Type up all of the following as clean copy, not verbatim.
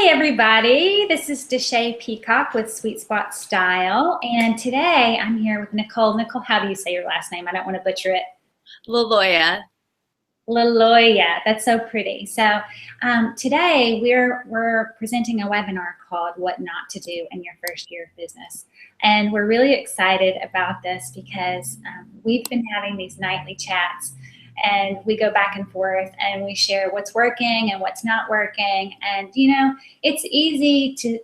Hey everybody, this is Deshay Peacock with Sweet Spot Style, and today I'm here with Nicole. Nicole, how do you say your last name? I don't want to butcher it. Laloya. Laloya, that's so pretty. So today we're presenting a webinar called What Not to Do in Your First Year of Business. And we're really excited about this because we've been having these nightly chats and we go back and forth and we share what's working and what's not working. And you know, it's easy to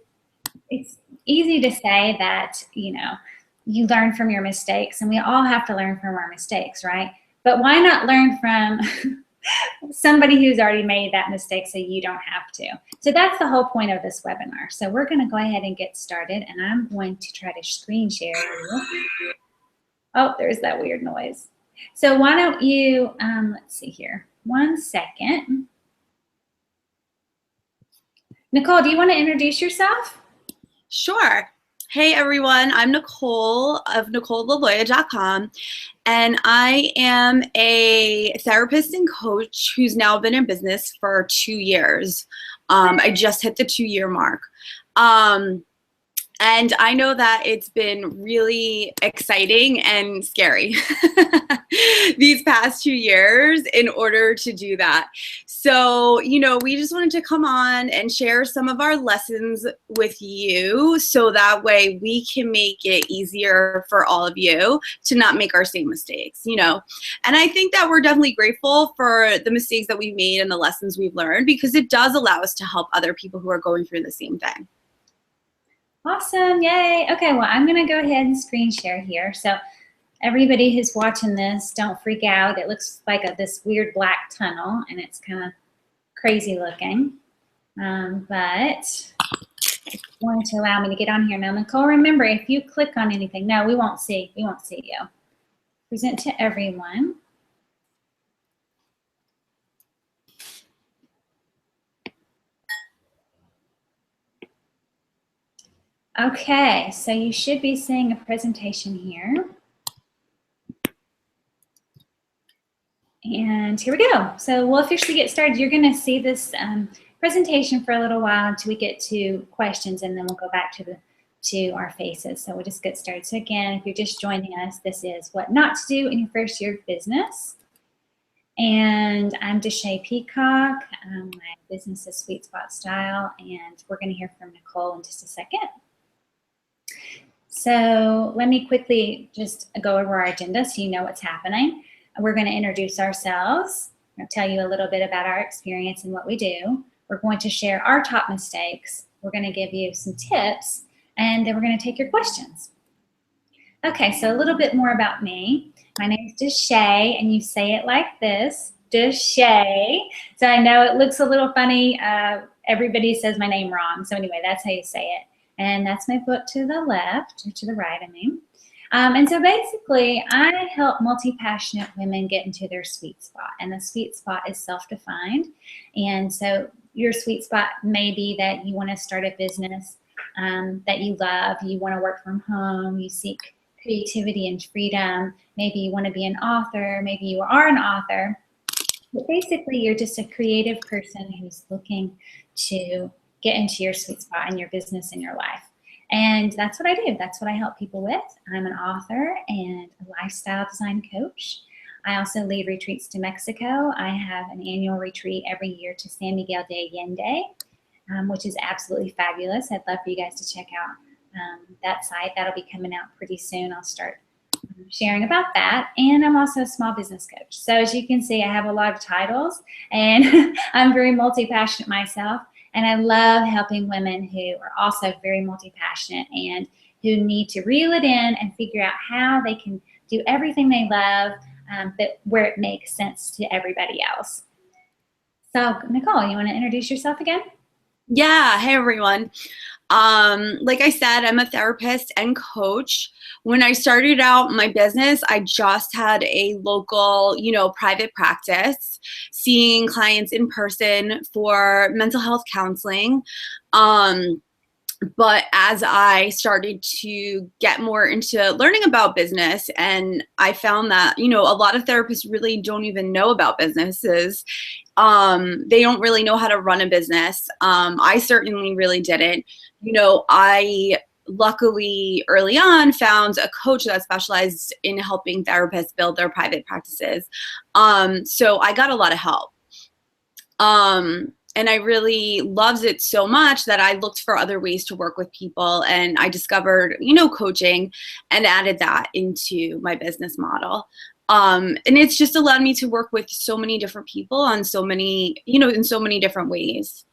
say that, you know, you learn from your mistakes, and we all have to learn from our mistakes, right? But why not learn from somebody who's already made that mistake so you don't have to? So that's the whole point of this webinar. So we're going to go ahead and get started, and I'm going to try to screen share you. Oh, there's that weird noise. So why don't you, let's see here, 1 second. Nicole, do you want to introduce yourself? Sure. Hey everyone, I'm Nicole of NicoleLaloya.com, and I am a therapist and coach who's now been in business for 2 years. I just hit the 2-year mark. And I know that it's been really exciting and scary these past 2 years in order to do that. So, you know, we just wanted to come on and share some of our lessons with you so that way we can make it easier for all of you to not make our same mistakes, you know. And I think that we're definitely grateful for the mistakes that we've made and the lessons we've learned, because it does allow us to help other people who are going through the same thing. Awesome, yay. Okay, well, I'm gonna go ahead and screen share here. So everybody who's watching this, don't freak out. It looks like this weird black tunnel, and it's kind of crazy looking. But it's going to allow me to get on here. Now, Nicole, remember, if you click on anything, no, we won't see you. Present to everyone. Okay, so you should be seeing a presentation here. And here we go. So we'll officially get started. You're going to see this presentation for a little while until we get to questions, and then we'll go back to our faces. So we'll just get started. So again, if you're just joining us, this is What Not to Do in Your First Year of Business. And I'm Deshay Peacock. My business is Sweet Spot Style, and we're going to hear from Nicole in just a second. So let me quickly just go over our agenda so you know what's happening. We're going to introduce ourselves. I'm going to tell you a little bit about our experience and what we do. We're going to share our top mistakes. We're going to give you some tips, and then we're going to take your questions. Okay, so a little bit more about me. My name is Deshay, and you say it like this, Deshay. So I know it looks a little funny. Everybody says my name wrong. So anyway, that's how you say it. And that's my book to the left, or to the right, I mean. And so basically, I help multi-passionate women get into their sweet spot. And the sweet spot is self-defined. And so your sweet spot may be that you want to start a business that you love. You want to work from home. You seek creativity and freedom. Maybe you want to be an author. Maybe you are an author. But basically, you're just a creative person who's looking to get into your sweet spot in your business and your life. And that's what I do. That's what I help people with. I'm an author and a lifestyle design coach. I also lead retreats to Mexico. I have an annual retreat every year to San Miguel de Allende, which is absolutely fabulous. I'd love for you guys to check out that site. That'll be coming out pretty soon. I'll start sharing about that. And I'm also a small business coach. So as you can see, I have a lot of titles, and I'm very multi-passionate myself. And I love helping women who are also very multi-passionate and who need to reel it in and figure out how they can do everything they love, but where it makes sense to everybody else. So Nicole, you want to introduce yourself again? Yeah, hey everyone. Like I said, I'm a therapist and coach. When I started out my business, I just had a local, you know, private practice, seeing clients in person for mental health counseling. But as I started to get more into learning about business, and I found that, you know, a lot of therapists really don't even know about businesses. They don't really know how to run a business. I certainly really didn't. You know, I luckily early on found a coach that specialized in helping therapists build their private practices. So I got a lot of help. And I really loved it so much that I looked for other ways to work with people, and I discovered, you know, coaching and added that into my business model. And it's just allowed me to work with so many different people on so many, you know, in so many different ways.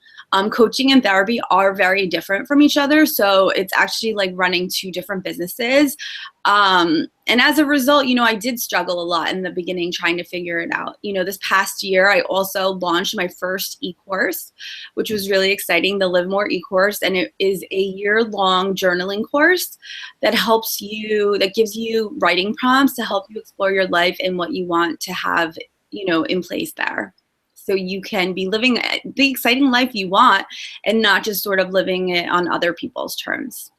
Coaching and therapy are very different from each other. So it's actually like running two different businesses. And as a result, you know, I did struggle a lot in the beginning trying to figure it out. You know, this past year, I also launched my first e-course, which was really exciting, the Live More e-course. And it is a year-long journaling course that helps you, that gives you writing prompts to help you explore your life and what you want to have, you know, in place there. So you can be living the exciting life you want and not just sort of living it on other people's terms.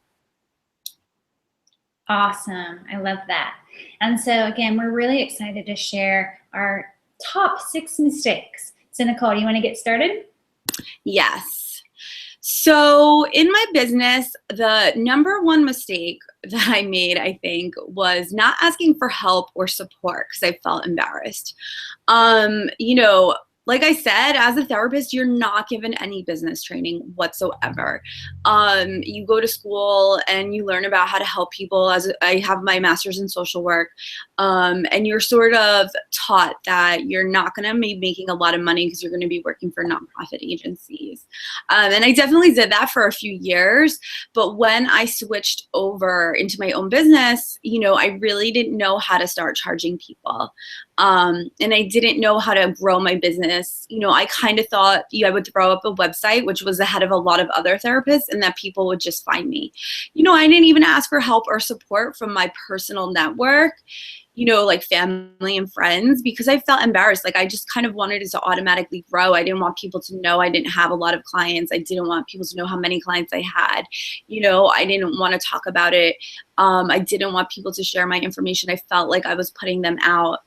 Awesome. I love that. And so again, we're really excited to share our top 6 mistakes. So Nicole, do you want to get started? Yes. So in my business, the number one mistake that I made, I think, was not asking for help or support because I felt embarrassed. You know, like I said, as a therapist, you're not given any business training whatsoever. You go to school and you learn about how to help people. As I have my master's in social work, and you're sort of taught that you're not going to be making a lot of money because you're going to be working for nonprofit agencies. And I definitely did that for a few years. But when I switched over into my own business, you know, I really didn't know how to start charging people. And I didn't know how to grow my business. You know, I kind of thought I would throw up a website, which was ahead of a lot of other therapists, and that people would just find me. You know, I didn't even ask for help or support from my personal network, you know, like family and friends, because I felt embarrassed. Like I just kind of wanted it to automatically grow. I didn't want people to know I didn't have a lot of clients. I didn't want people to know how many clients I had. You know, I didn't want to talk about it. I didn't want people to share my information. I felt like I was putting them out.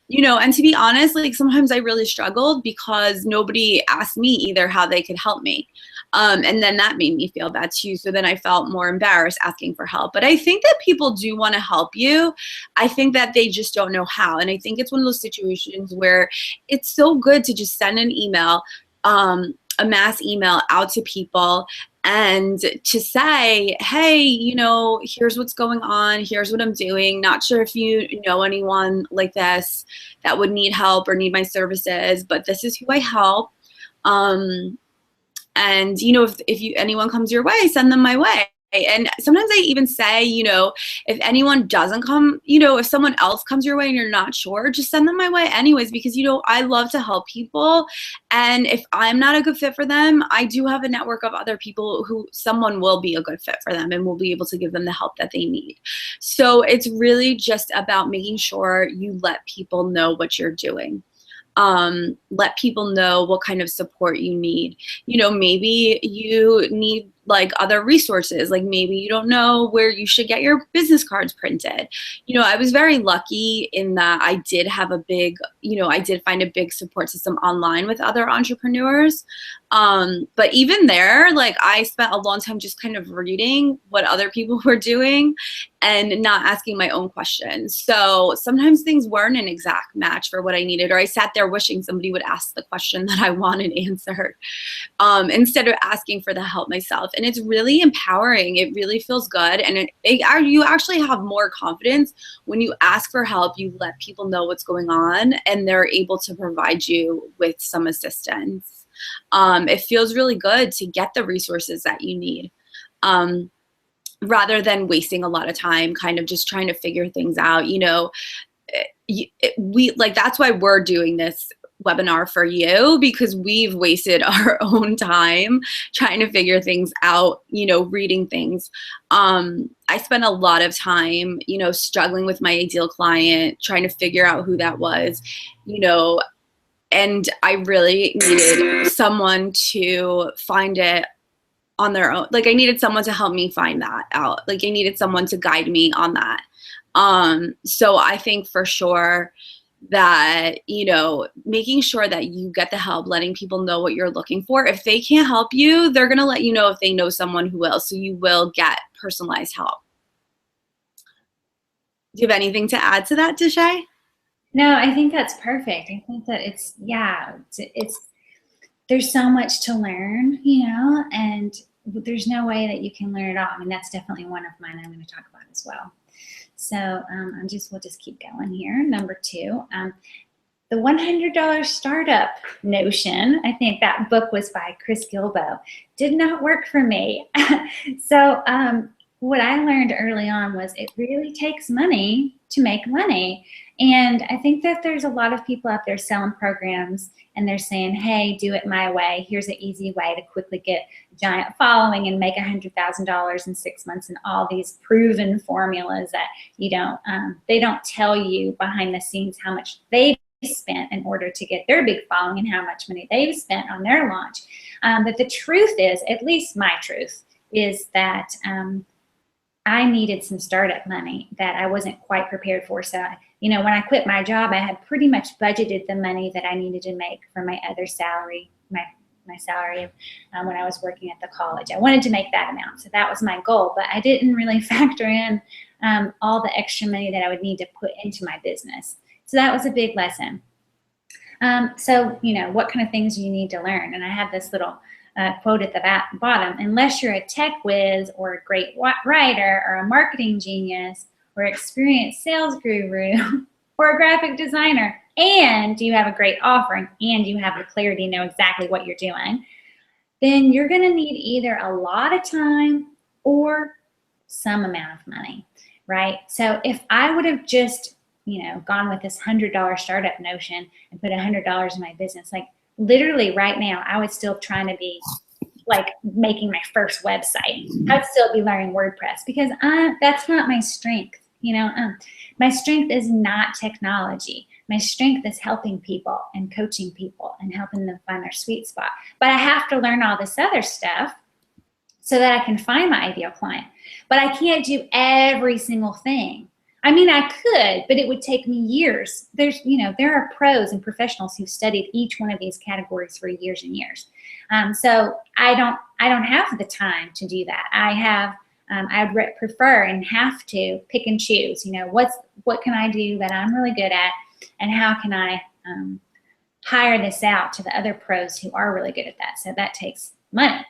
You know, and to be honest, like sometimes I really struggled because nobody asked me either how they could help me. And then that made me feel bad too. So then I felt more embarrassed asking for help. But I think that people do want to help you. I think that they just don't know how. And I think it's one of those situations where it's so good to just send an email, a mass email out to people and to say, hey, you know, here's what's going on. Here's what I'm doing. Not sure if you know anyone like this that would need help or need my services, but this is who I help. And, you know, if anyone comes your way, send them my way. And sometimes I even say, you know, if anyone doesn't come, you know, if someone else comes your way and you're not sure, just send them my way anyways, because, you know, I love to help people. And if I'm not a good fit for them, I do have a network of other people who someone will be a good fit for them and will be able to give them the help that they need. So it's really just about making sure you let people know what you're doing. Let people know what kind of support you need. You know, maybe you need like other resources, like maybe you don't know where you should get your business cards printed. You know, I was very lucky in that I did have a big, you know, I did find a big support system online with other entrepreneurs. But even there, like I spent a long time just kind of reading what other people were doing and not asking my own questions. So sometimes things weren't an exact match for what I needed, or I sat there wishing somebody would ask the question that I wanted answered, instead of asking for the help myself. And it's really empowering. It really feels good. And you actually have more confidence when you ask for help, you let people know what's going on, and they're able to provide you with some assistance. It feels really good to get the resources that you need, rather than wasting a lot of time kind of just trying to figure things out. You know, that's why we're doing this webinar for you, because we've wasted our own time trying to figure things out, you know, reading things. I spent a lot of time, you know, struggling with my ideal client, trying to figure out who that was, you know, and I really needed someone to find it on their own. Like I needed someone to help me find that out. Like I needed someone to guide me on that. So I think for sure that, you know, making sure that you get the help, letting people know what you're looking for. If they can't help you, they're going to let you know if they know someone who will. So you will get personalized help. Do you have anything to add to that, Deshay? No, I think that's perfect. I think that it's there's so much to learn, you know, and there's no way that you can learn it all. I mean, that's definitely one of mine I'm going to talk about as well. So we'll just keep going here. Number 2, the $100 startup notion. I think that book was by Chris Gilbo. Did not work for me. So what I learned early on was it really takes money to make money. And I think that there's a lot of people out there selling programs and they're saying, hey, do it my way. Here's an easy way to quickly get a giant following and make $100,000 in 6 months, and all these proven formulas that you don't, they don't tell you behind the scenes how much they spent in order to get their big following and how much money they've spent on their launch. But the truth is, at least my truth, is that I needed some startup money that I wasn't quite prepared for. So, you know, when I quit my job, I had pretty much budgeted the money that I needed to make for my other salary, my salary when I was working at the college. I wanted to make that amount. So that was my goal, but I didn't really factor in all the extra money that I would need to put into my business. So that was a big lesson. So, you know, what kind of things do you need to learn? And I have this little quote at the bottom: unless you're a tech whiz or a great writer or a marketing genius or experienced sales guru or a graphic designer, and you have a great offering and you have the clarity to know exactly what you're doing, then you're going to need either a lot of time or some amount of money, right? So if I would have just, you know, gone with this $100 startup notion and put $100 in my business, like literally right now, I would still trying to be like making my first website. I'd still be learning WordPress because that's not my strength. You know, my strength is not technology. My strength is helping people and coaching people and helping them find their sweet spot. But I have to learn all this other stuff so that I can find my ideal client. But I can't do every single thing. I mean, I could, but it would take me years. There are pros and professionals who've studied each one of these categories for years and years. So I don't have the time to do that. I would prefer and have to pick and choose. You know, what can I do that I'm really good at, and how can I hire this out to the other pros who are really good at that? So that takes money.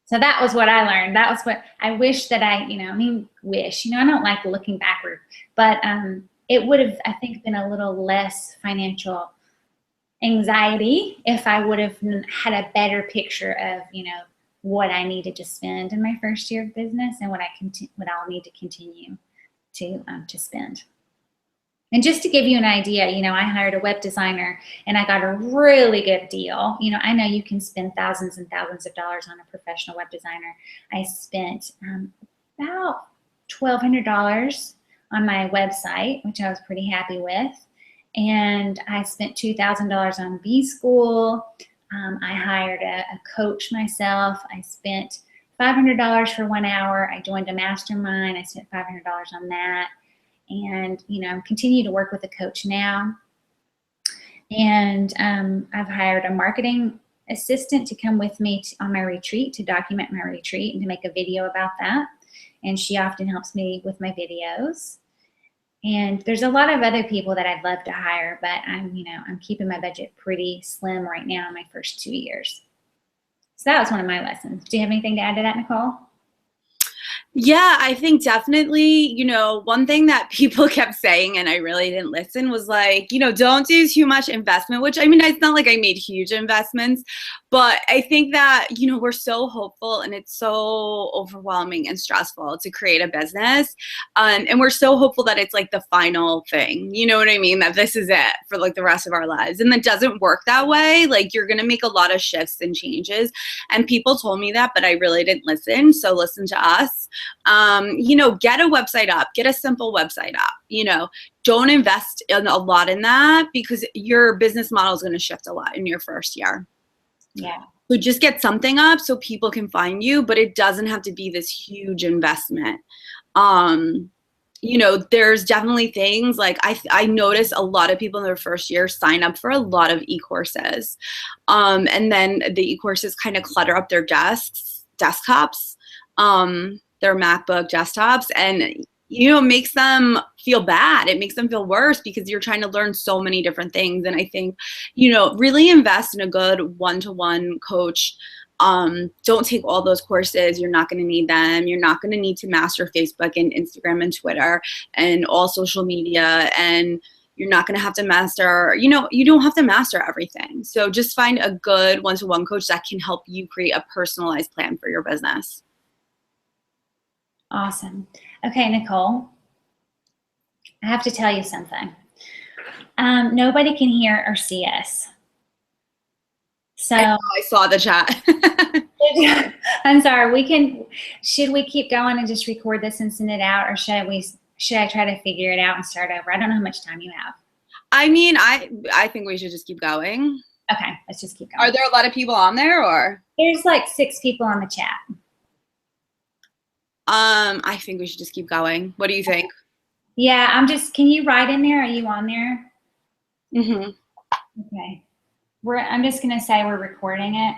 So that was what I learned. That was what I wish that I don't like looking backward, but it would have, I think, been a little less financial anxiety if I would have had a better picture of, you know, what I needed to spend in my first year of business and what I'll need to continue to spend. And just to give you an idea, you know, I hired a web designer and I got a really good deal. You know, I know you can spend thousands and thousands of dollars on a professional web designer. I spent about $1,200 on my website, which I was pretty happy with. And I spent $2,000 on B-School. I hired a coach myself. I spent $500 for 1 hour. I joined a mastermind. I spent $500 on that. And, you know, I'm continuing to work with a coach now. And I've hired a marketing assistant to come with me on my retreat, to document my retreat and to make a video about that. And she often helps me with my videos. And there's a lot of other people that I'd love to hire, but I'm keeping my budget pretty slim right now in my first 2 years. So that was one of my lessons. Do you have anything to add to that, Nicole? Yeah, I think definitely, you know, one thing that people kept saying and I really didn't listen was like, you know, don't do too much investment, which I mean, it's not like I made huge investments, but I think that, you know, we're so hopeful and it's so overwhelming and stressful to create a business. And we're so hopeful that it's like the final thing, you know what I mean? That this is it for like the rest of our lives. And that doesn't work that way. Like you're going to make a lot of shifts and changes. And people told me that, but I really didn't listen. So listen to us. You know, get a website up, get a simple website up, you know, don't invest a lot in that because your business model is going to shift a lot in your first year. Yeah. So just get something up so people can find you, but it doesn't have to be this huge investment. There's definitely things like I notice a lot of people in their first year sign up for a lot of e-courses. And then the e-courses kind of clutter up their desktops, their MacBook desktops, and it makes them feel bad. It makes them feel worse because you're trying to learn so many different things. And I think, really invest in a good one-to-one coach. Don't take all those courses. You're not going to need them. You're not going to need to master Facebook and Instagram and Twitter and all social media. And you're not going to have to master, you don't have to master everything. So just find a good one-to-one coach that can help you create a personalized plan for your business. Awesome. Okay, Nicole, I have to tell you something. Nobody can hear or see us. So I saw the chat. I'm sorry. Should we keep going and just record this and send it out, or should I try to figure it out and start over? I don't know how much time you have. I mean, I think we should just keep going. Okay, let's just keep going. Are there a lot of people on there, or? There's like 6 people on the chat. I think we should just keep going. What do you think? Yeah, can you write in there? Are you on there? Mm-hmm. Okay. I'm just going to say we're recording it.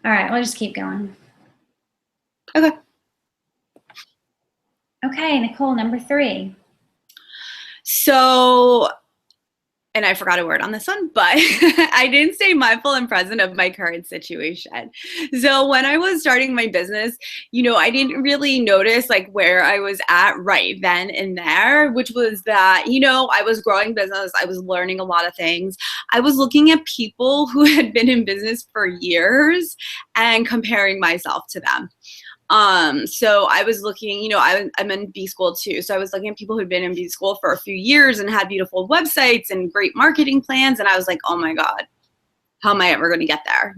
All right, we'll just keep going. Okay. Okay, Nicole, number 3. So, and I forgot a word on this one, but I didn't stay mindful and present of my current situation. So when I was starting my business, I didn't really notice like where I was at right then and there, which was that, I was growing business. I was learning a lot of things. I was looking at people who had been in business for years and comparing myself to them. So I was looking, I'm in B school too. So I was looking at people who'd been in B school for a few years and had beautiful websites and great marketing plans. And I was like, oh my God, how am I ever going to get there?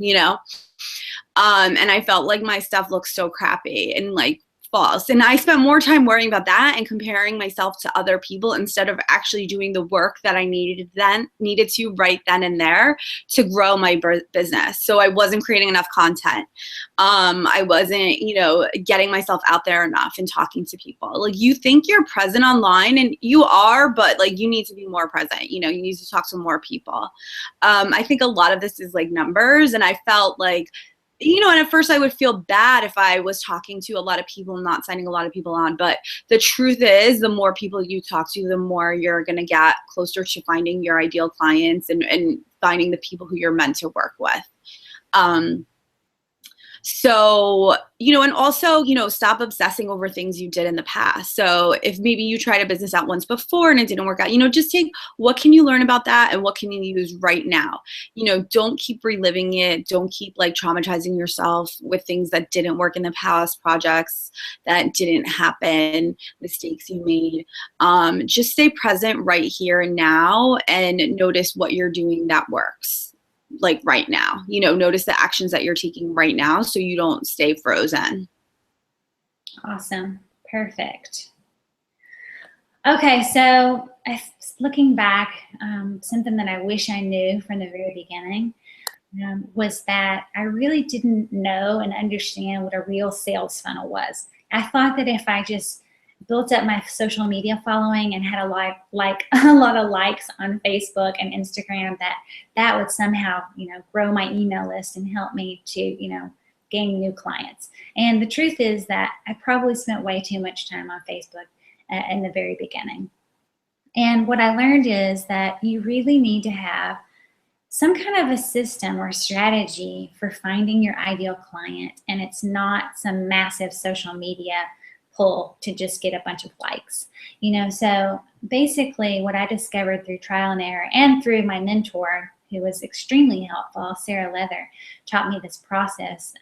And I felt like my stuff looked so crappy and like false. And I spent more time worrying about that and comparing myself to other people instead of actually doing the work that I needed to right then and there to grow my business. So I wasn't creating enough content. I wasn't, getting myself out there enough and talking to people. Like you think you're present online and you are, but like you need to be more present. You need to talk to more people. I think a lot of this is like numbers, and I felt like, and at first I would feel bad if I was talking to a lot of people and not signing a lot of people on. But the truth is, the more people you talk to, the more you're going to get closer to finding your ideal clients and finding the people who you're meant to work with. So, and also, stop obsessing over things you did in the past. So if maybe you tried a business out once before and it didn't work out, just take what can you learn about that and what can you use right now? Don't keep reliving it. Don't keep like traumatizing yourself with things that didn't work in the past, projects that didn't happen, mistakes you made. Just stay present right here and now and notice what you're doing that works. Like right now, notice the actions that you're taking right now so you don't stay frozen. Awesome. Perfect. Okay, so looking back, something that I wish I knew from the very beginning was that I really didn't know and understand what a real sales funnel was. I thought that if I just built up my social media following and had a lot of likes on Facebook and Instagram, that would somehow, grow my email list and help me to, gain new clients. And the truth is that I probably spent way too much time on Facebook in the very beginning. And what I learned is that you really need to have some kind of a system or strategy for finding your ideal client. And it's not some massive social media pull to just get a bunch of likes. So basically what I discovered through trial and error and through my mentor, who was extremely helpful, Sarah Leather, taught me this process.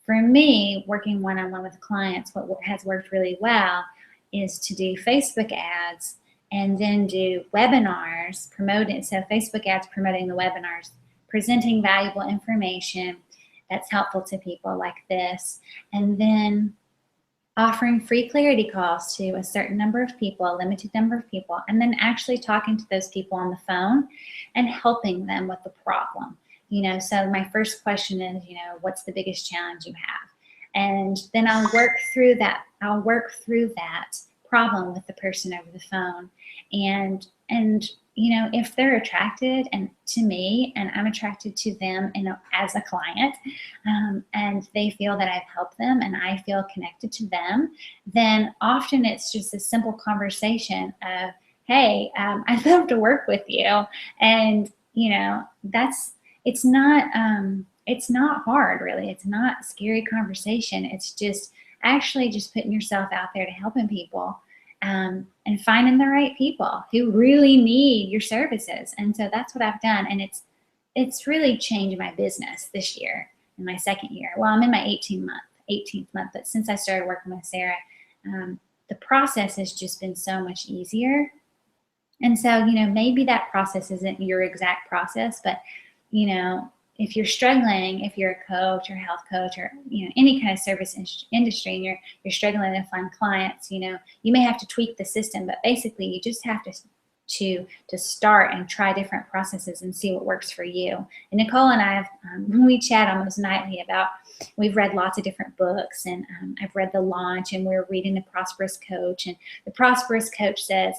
For me, working one-on-one with clients, what has worked really well is to do Facebook ads and then do webinars promoting. So Facebook ads promoting the webinars, presenting valuable information that's helpful to people like this, and then offering free clarity calls to a certain number of people, a limited number of people, and then actually talking to those people on the phone and helping them with the problem. So my first question is, what's the biggest challenge you have? And then I'll work through that problem with the person over the phone. And if they're attracted to me and I'm attracted to them as a client, and they feel that I've helped them and I feel connected to them, then often it's just a simple conversation of, hey, I'd love to work with you. And, it's not hard, really. It's not a scary conversation. It's just actually just putting yourself out there to helping people. And finding the right people who really need your services. And so that's what I've done. And it's really changed my business this year, in my second year. Well, I'm in my 18th month, but since I started working with Sarah, the process has just been so much easier. And so, maybe that process isn't your exact process, but, if you're struggling, if you're a coach or health coach or, any kind of service industry and you're struggling to find clients, you may have to tweak the system, but basically you just have to start and try different processes and see what works for you. And Nicole and I, we chat almost nightly we've read lots of different books, and I've read The Launch, and we're reading The Prosperous Coach. And The Prosperous Coach says,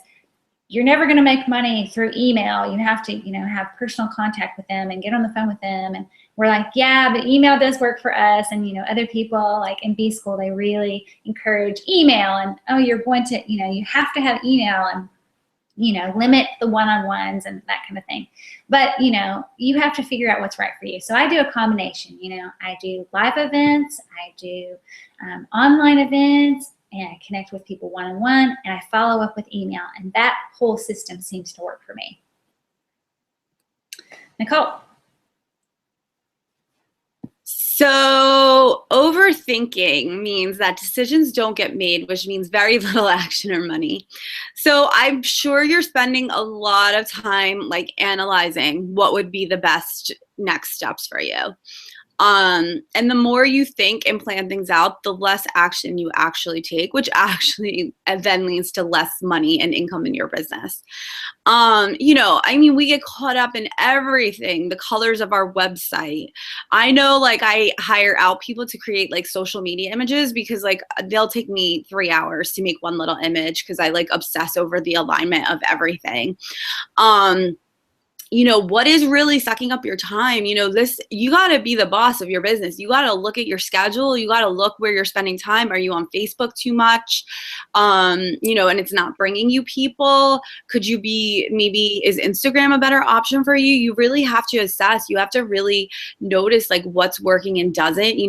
you're never going to make money through email. You have to, have personal contact with them and get on the phone with them. And we're like, yeah, but email does work for us. And, other people like in B School, they really encourage email. And, oh, you're going to, you have to have email and, limit the one-on-ones and that kind of thing. But, you have to figure out what's right for you. So I do a combination. I do live events. I do online events. And I connect with people one-on-one, and I follow up with email. And that whole system seems to work for me. Nicole. So overthinking means that decisions don't get made, which means very little action or money. So I'm sure you're spending a lot of time analyzing what would be the best next steps for you. And the more you think and plan things out, the less action you actually take, which actually then leads to less money and income in your business. We get caught up in everything, the colors of our website. I know, I hire out people to create social media images because they'll take me 3 hours to make one little image because I obsess over the alignment of everything. What is really sucking up your time? You got to be the boss of your business. You got to look at your schedule. You got to look where you're spending time. Are you on Facebook too much? And it's not bringing you people. Could you maybe is Instagram a better option for you? You really have to assess. You have to really notice what's working and doesn't.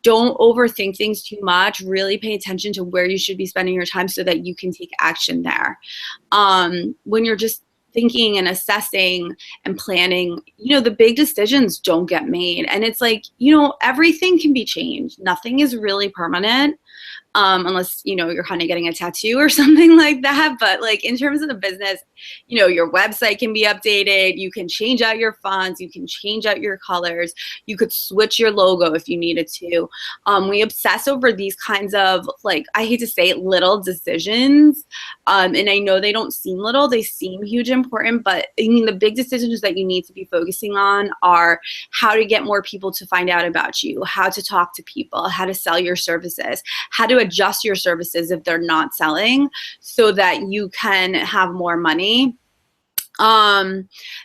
Don't overthink things too much. Really pay attention to where you should be spending your time so that you can take action there. When you're just thinking and assessing and planning, the big decisions don't get made. And it's everything can be changed. Nothing is really permanent. Unless, you're kind of getting a tattoo or something like that. But in terms of the business, your website can be updated. You can change out your fonts. You can change out your colors. You could switch your logo if you needed to. We obsess over these kinds of, I hate to say it, little decisions. And I know they don't seem little. They seem huge important. But the big decisions that you need to be focusing on are how to get more people to find out about you, how to talk to people, how to sell your services, how to adjust your services if they're not selling so that you can have more money.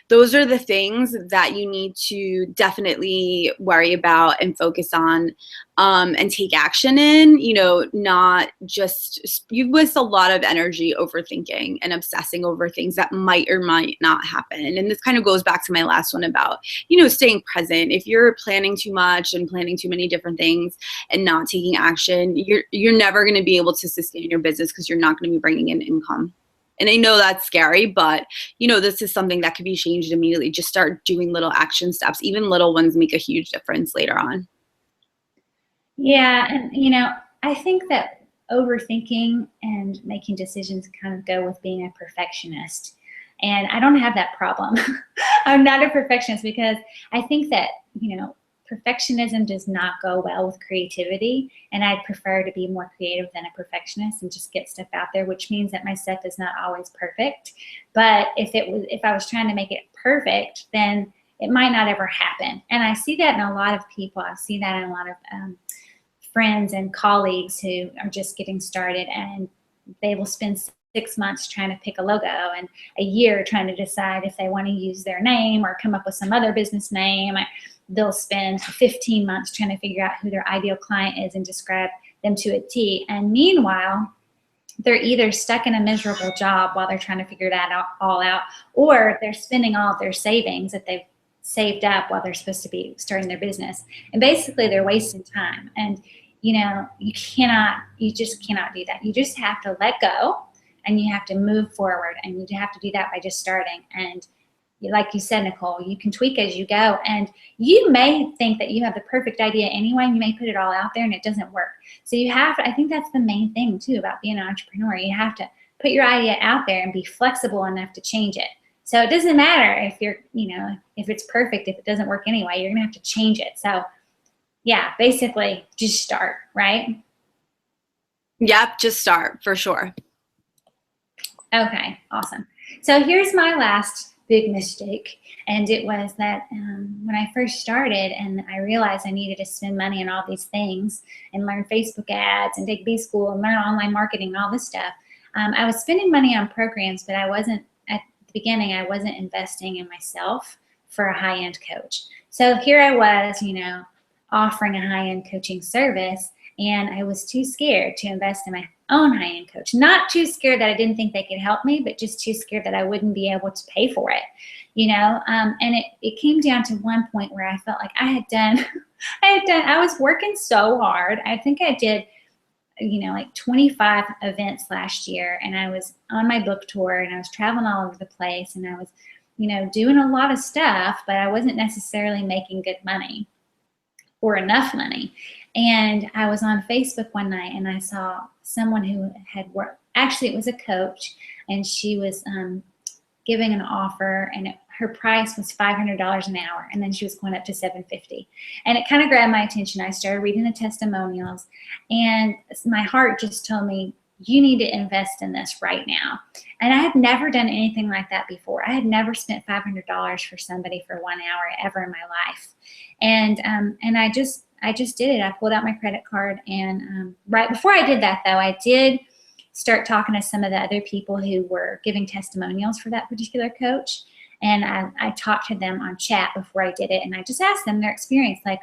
Those are the things that you need to definitely worry about and focus on, and take action in, not just, you waste a lot of energy overthinking and obsessing over things that might or might not happen. And this kind of goes back to my last one about, staying present. If you're planning too much and planning too many different things and not taking action, you're never going to be able to sustain your business because you're not going to be bringing in income. And I know that's scary, but, this is something that could be changed immediately. Just start doing little action steps. Even little ones make a huge difference later on. Yeah. And, I think that overthinking and making decisions kind of go with being a perfectionist. And I don't have that problem. I'm not a perfectionist because I think that, perfectionism does not go well with creativity. And I'd prefer to be more creative than a perfectionist and just get stuff out there, which means that my stuff is not always perfect. But if I was trying to make it perfect, then it might not ever happen. And I see that in a lot of people. I see that in a lot of friends and colleagues who are just getting started, and they will spend 6 months trying to pick a logo and a year trying to decide if they want to use their name or come up with some other business name. They'll spend 15 months trying to figure out who their ideal client is and describe them to a T. And meanwhile, they're either stuck in a miserable job while they're trying to figure that all out, or they're spending all of their savings that they've saved up while they're supposed to be starting their business. And basically they're wasting time. And you just cannot do that. You just have to let go and you have to move forward, and you have to do that by just starting. And like you said, Nicole, you can tweak as you go, and you may think that you have the perfect idea anyway, and you may put it all out there and it doesn't work. So I think that's the main thing too about being an entrepreneur. You have to put your idea out there and be flexible enough to change it. So it doesn't matter if if it's perfect, if it doesn't work anyway, you're gonna have to change it. So yeah, basically just start, right? Yep, just start for sure. Okay, awesome. So here's my last big mistake. And it was that when I first started and I realized I needed to spend money on all these things and learn Facebook ads and take B school and learn online marketing and all this stuff, I was spending money on programs, but at the beginning, I wasn't investing in myself for a high-end coach. So here I was, offering a high-end coaching service, and I was too scared to invest in my own high-end coach. Not too scared that I didn't think they could help me, but just too scared that I wouldn't be able to pay for it, and it came down to one point where I felt like I was working so hard. I think I did, like 25 events last year, and I was on my book tour, and I was traveling all over the place, and I was, doing a lot of stuff, but I wasn't necessarily making good money or enough money. And I was on Facebook one night and I saw someone who had worked, actually it was a coach, and she was giving an offer, and her price was $500 an hour, and then she was going up to $750. And it kind of grabbed my attention. I started reading the testimonials, and my heart just told me, you need to invest in this right now. And I had never done anything like that before. I had never spent $500 for somebody for 1 hour ever in my life. And I just did it. I pulled out my credit card, and right before I did that, though, I did start talking to some of the other people who were giving testimonials for that particular coach. And I talked to them on chat before I did it, and I just asked them their experience, like,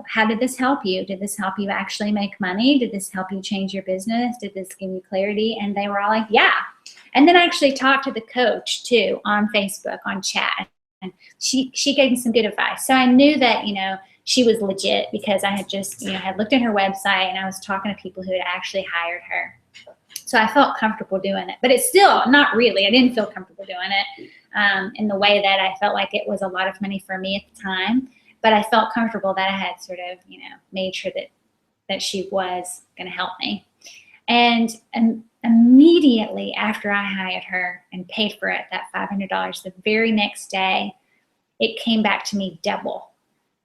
how did this help you? Did this help you actually make money? Did this help you change your business? Did this give you clarity? And they were all like, yeah. And then I actually talked to the coach too on Facebook, on chat, and she gave me some good advice. So I knew that, she was legit because I had just, had looked at her website, and I was talking to people who had actually hired her. So I felt comfortable doing it, but it's still not really. I didn't feel comfortable doing it in the way that I felt like it was a lot of money for me at the time. But I felt comfortable that I had sort of, made sure that she was going to help me. And immediately after I hired her and paid for it, that $500, the very next day, it came back to me double.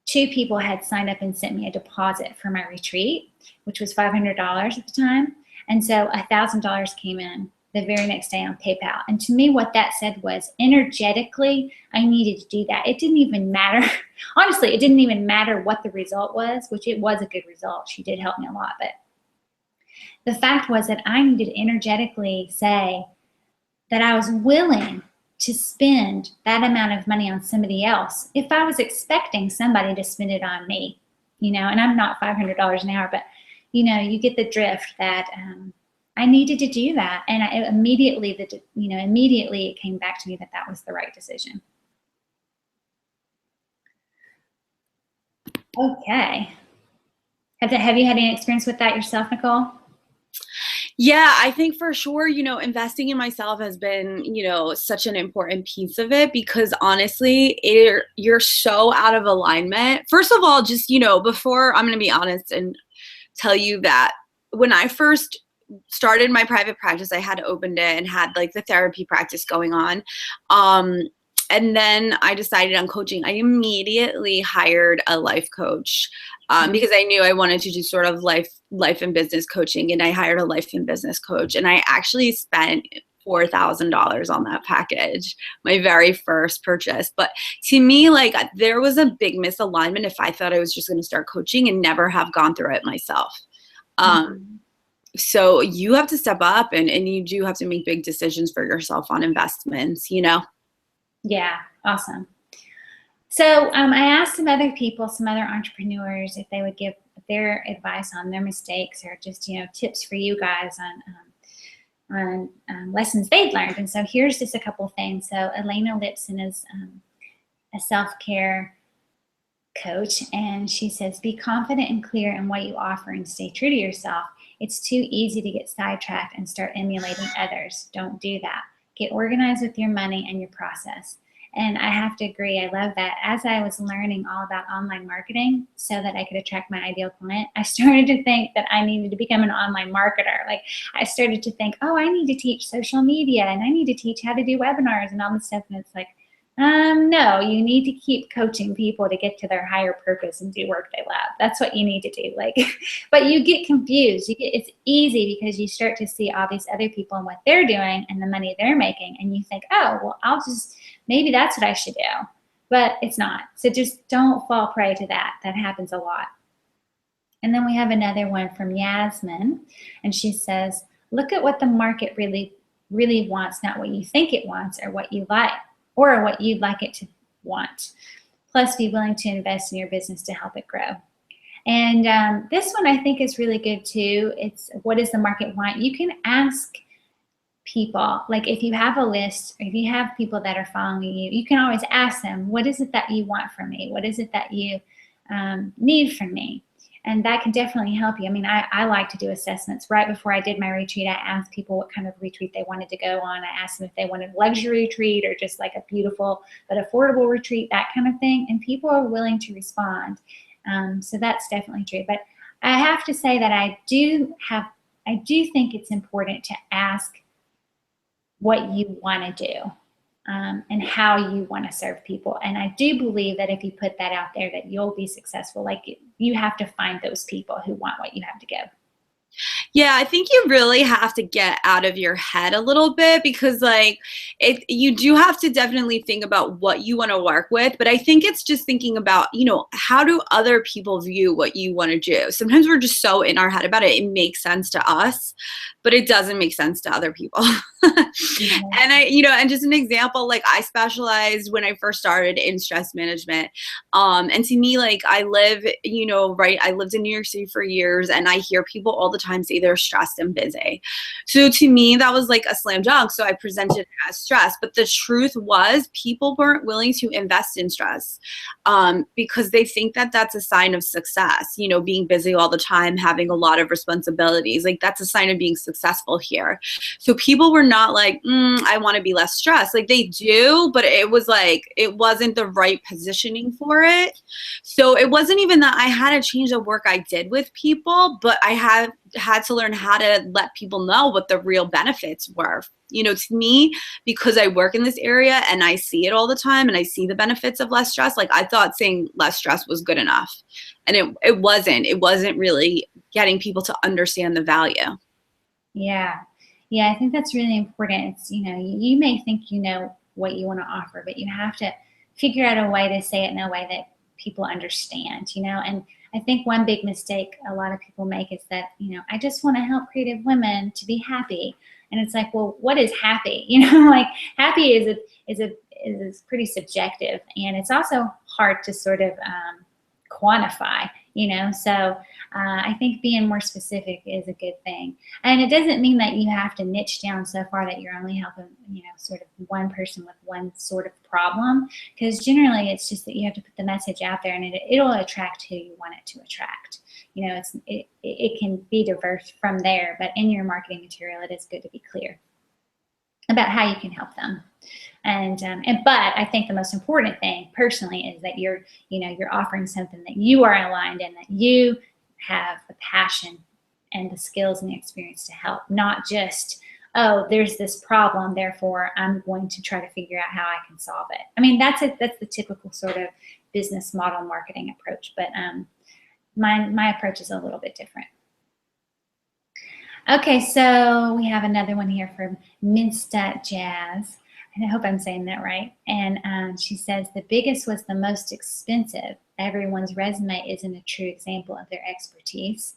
2 people had signed up and sent me a deposit for my retreat, which was $500 at the time. And so $1,000 came in the very next day on PayPal. And to me, what that said was, energetically, I needed to do that. It didn't even matter. Honestly, it didn't even matter what the result was, which it was a good result. She did help me a lot. But the fact was that I needed to energetically say that I was willing to spend that amount of money on somebody else if I was expecting somebody to spend it on me, and I'm not $500 an hour, but, you get the drift that I needed to do that. And immediately it came back to me that was the right decision. Okay. Have you had any experience with that yourself, Nicole? Yeah, I think for sure, investing in myself has been, such an important piece of it, because honestly, you're so out of alignment. First of all, just, before, I'm going to be honest and tell you that when I first started my private practice, I had opened it and had like the therapy practice going on. And then I decided on coaching. I immediately hired a life coach because I knew I wanted to do sort of life and business coaching. And I hired a life and business coach. And I actually spent $4,000 on that package, my very first purchase. But to me, like there was a big misalignment if I thought I was just going to start coaching and never have gone through it myself. So you have to step up and you do have to make big decisions for yourself on investments, you know? Yeah, awesome. So I asked some other people, some other entrepreneurs, if they would give their advice on their mistakes or just, you know, tips for you guys on lessons they've learned. And so here's just a couple things. So Elena Lipson is a self-care coach, and she says, be confident and clear in what you offer and stay true to yourself. It's too easy to get sidetracked and start emulating others. Don't do that. Get organized with your money and your process. And I have to agree, I love that. As I was learning all about online marketing so that I could attract my ideal client, I started to think that I needed to become an online marketer. Like I started to think, oh, I need to teach social media and I need to teach how to do webinars and all this stuff. And it's like, no, you need to keep coaching people to get to their higher purpose and do work they love. That's what you need to do. Like, but you get confused. It's easy because you start to see all these other people and what they're doing and the money they're making. And you think, oh, well, maybe that's what I should do. But it's not. So just don't fall prey to that. That happens a lot. And then we have another one from Yasmin. And she says, look at what the market really, really wants, not what you think it wants or what you like. Or what you'd like it to want. Plus, be willing to invest in your business to help it grow. And this one I think is really good too. It's what does the market want? You can ask people, like if you have a list, or if you have people that are following you, you can always ask them, what is it that you want from me? What is it that you need from me? And that can definitely help you. I mean, I like to do assessments. Right before I did my retreat, I asked people what kind of retreat they wanted to go on. I asked them if they wanted a luxury retreat or just like a beautiful but affordable retreat, that kind of thing. And people are willing to respond. So that's definitely true. But I have to say that I do think it's important to ask what you want to do. And how you want to serve people. And I do believe that if you put that out there, that you'll be successful. Like you have to find those people who want what you have to give. Yeah, I think you really have to get out of your head a little bit because like you do have to definitely think about what you want to work with. But I think it's just thinking about, you know, how do other people view what you want to do? Sometimes we're just so in our head about it. It makes sense to us, but it doesn't make sense to other people. And and just an example, like I specialized when I first started in stress management. And to me, like I lived in New York City for years and I hear people all the time say they're stressed and busy. So to me, that was like a slam dunk. So I presented it as stress, but the truth was people weren't willing to invest in stress because they think that that's a sign of success, you know, being busy all the time, having a lot of responsibilities, like that's a sign of being successful here. So people were not like, I want to be less stressed. Like they do, but it was like, it wasn't the right positioning for it. So it wasn't even that I had to change the work I did with people, but I had to learn how to let people know what the real benefits were. You know, to me, because I work in this area and I see it all the time and I see the benefits of less stress, like I thought saying less stress was good enough. And it wasn't really getting people to understand the value. Yeah. Yeah, I think that's really important. It's, you know, you may think you know what you want to offer, but you have to figure out a way to say it in a way that people understand, you know. And I think one big mistake a lot of people make is that, you know, I just want to help creative women to be happy. And it's like, well, what is happy? You know, like happy is pretty subjective, and it's also hard to sort of quantify, you know. So I think being more specific is a good thing. And it doesn't mean that you have to niche down so far that you're only helping, you know, sort of one person with one sort of problem. Because generally it's just that you have to put the message out there and it'll attract who you want it to attract. You know, it can be diverse from there, but in your marketing material, it is good to be clear about how you can help them. But I think the most important thing personally is that you're offering something that you are aligned in, that you have the passion and the skills and the experience to help, not just, oh, there's this problem, therefore I'm going to try to figure out how I can solve it. I mean, that's the typical sort of business model marketing approach, but my approach is a little bit different. Okay, so we have another one here from Mince.Jazz, and I hope I'm saying that right. And she says, the biggest was the most expensive. Everyone's resume isn't a true example of their expertise.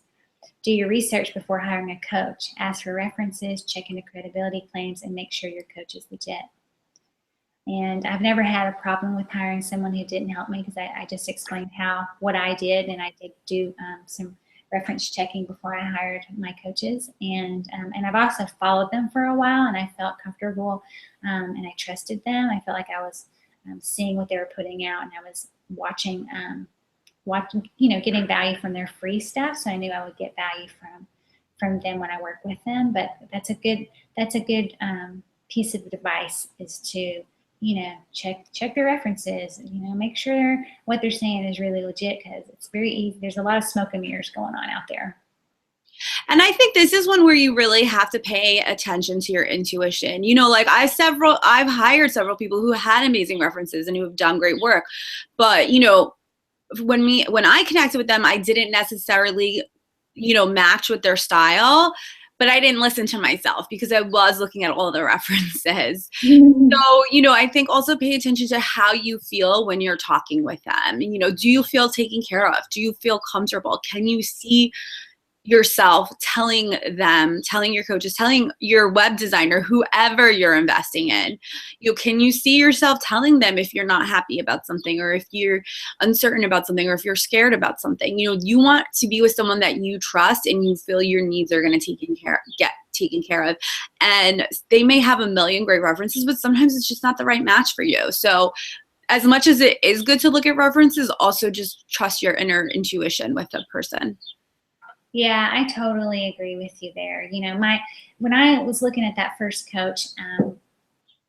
Do your research before hiring a coach. Ask for references, check into credibility claims, and make sure your coach is legit. And I've never had a problem with hiring someone who didn't help me, because I just explained what I did, and I did do some reference checking before I hired my coaches. And I've also followed them for a while, and I felt comfortable and I trusted them. I felt like I was seeing what they were putting out, and I was watching, getting value from their free stuff. So I knew I would get value from them when I work with them. But that's a good piece of advice, is to check their references, make sure what they're saying is really legit, because it's very easy. There's a lot of smoke and mirrors going on out there. And I think this is one where you really have to pay attention to your intuition. Like I've hired several people who had amazing references and who have done great work. But, when I connected with them, I didn't necessarily, match with their style. But I didn't listen to myself, because I was looking at all the references. So, I think also pay attention to how you feel when you're talking with them. Do you feel taken care of? Do you feel comfortable? Can you see yourself telling your coaches, telling your web designer, whoever you're investing in, can you see yourself telling them if you're not happy about something, or if you're uncertain about something, or if you're scared about something? You want to be with someone that you trust and you feel your needs are going to get taken care of. And they may have a million great references, but sometimes it's just not the right match for you. So as much as it is good to look at references, also just trust your inner intuition with a person. Yeah, I totally agree with you there. When I was looking at that first coach,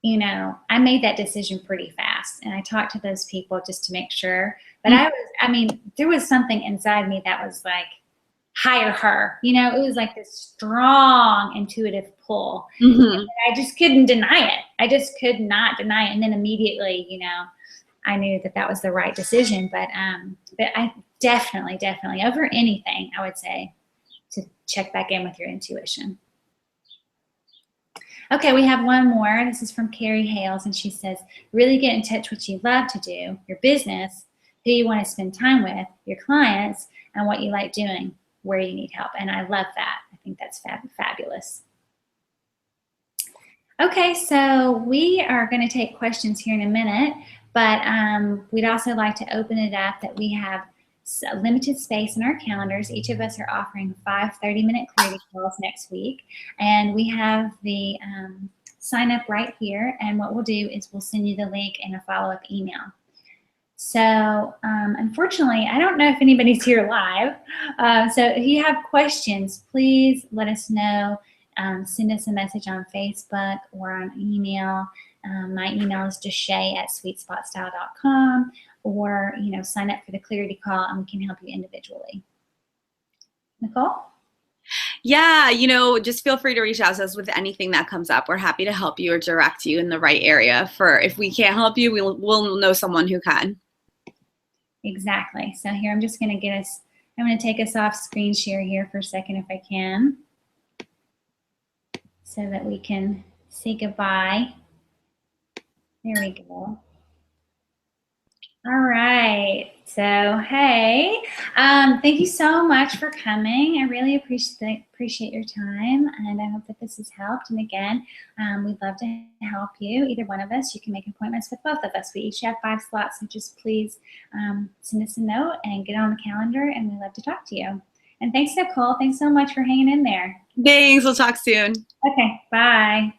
I made that decision pretty fast, and I talked to those people just to make sure. But there was something inside me that was like, hire her. It was like this strong intuitive pull. Mm-hmm. I just couldn't deny it. I just could not deny it. And then immediately, I knew that was the right decision. But I definitely over anything, I would say to check back in with your intuition. Okay, we have one more. This is from Carrie Hales, and she says, really get in touch with what you love to do, your business, who you want to spend time with, your clients, and what you like doing, where you need help. And I love that. I think that's fabulous. Okay, so we are going to take questions here in a minute, but we'd also like to open it up that we have a limited space in our calendars. Each of us are offering 5 30-minute clarity calls next week, and we have the sign up right here, and what we'll do is we'll send you the link in a follow-up email. So unfortunately, I don't know if anybody's here live, so if you have questions, please let us know. Send us a message on Facebook or on email. My email is deshay@sweetspotstyle.com, or sign up for the clarity call and we can help you individually. Nicole? Yeah, just feel free to reach out to us with anything that comes up. We're happy to help you or direct you in the right area. If we can't help you, we'll know someone who can. Exactly. So here, I'm going to take us off screen share here for a second if I can, so that we can say goodbye. There we go. All right. So, hey, thank you so much for coming. I really appreciate your time, and I hope that this has helped. And again, we'd love to help you. Either one of us. You can make appointments with both of us. We each have 5 slots, so just please send us a note and get on the calendar, and we'd love to talk to you. And thanks, Nicole. Thanks so much for hanging in there. Thanks. We'll talk soon. Okay. Bye.